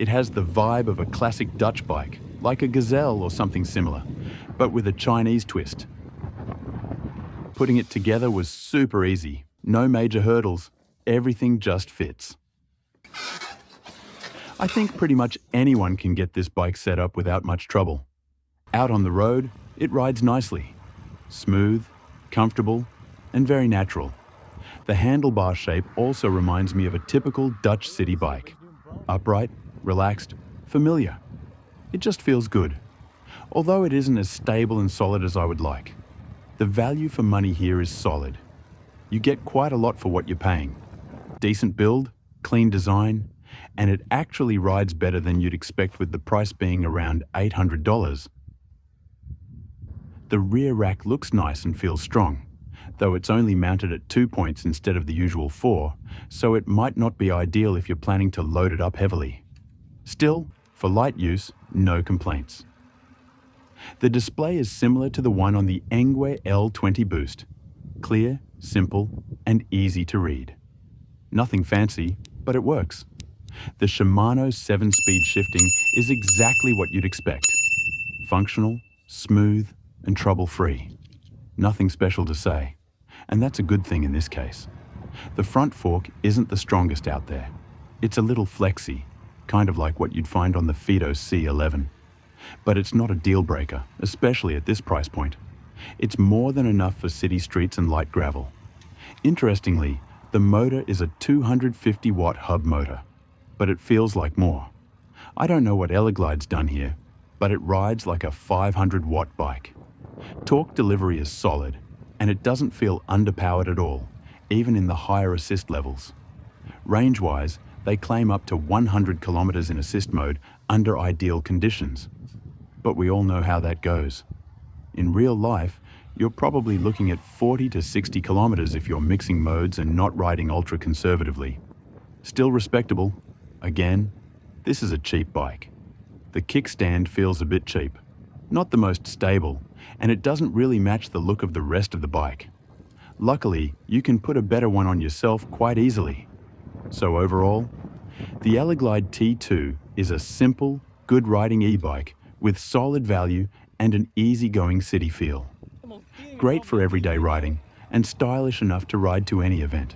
It has the vibe of a classic Dutch bike, like a Gazelle or something similar, but with a Chinese twist. Putting it together was super easy, no major hurdles, everything just fits. I think pretty much anyone can get this bike set up without much trouble. Out on the road, it rides nicely. Smooth, comfortable, and very natural. The handlebar shape also reminds me of a typical Dutch city bike. Upright, relaxed, familiar. It just feels good. Although it isn't as stable and solid as I would like. The value for money here is solid. You get quite a lot for what you're paying. Decent build, clean design, and it actually rides better than you'd expect with the price being around $800. The rear rack looks nice and feels strong, though it's only mounted at 2 points instead of the usual 4, so it might not be ideal if you're planning to load it up heavily. Still, for light use, no complaints. The display is similar to the one on the Engwe L20 Boost. Clear, simple, and easy to read. Nothing fancy, but it works. The Shimano 7-speed shifting is exactly what you'd expect. Functional, smooth, and trouble-free. Nothing special to say, and that's a good thing in this case. The front fork isn't the strongest out there. It's a little flexy, kind of like what you'd find on the Fido C11. But it's not a deal breaker, especially at this price point. It's more than enough for city streets and light gravel. Interestingly, the motor is a 250-watt hub motor, but it feels like more. I don't know what Eleglide's done here, but it rides like a 500-watt bike. Torque delivery is solid, and it doesn't feel underpowered at all, even in the higher assist levels. Range-wise, they claim up to 100 kilometers in assist mode under ideal conditions. But we all know how that goes. In real life, you're probably looking at 40 to 60 kilometers if you're mixing modes and not riding ultra conservatively. Still respectable. Again, this is a cheap bike. The kickstand feels a bit cheap. Not the most stable, and it doesn't really match the look of the rest of the bike. Luckily, you can put a better one on yourself quite easily. So overall, the Eleglide T2 is a simple, good riding e-bike with solid value and an easygoing city feel. Great for everyday riding and stylish enough to ride to any event.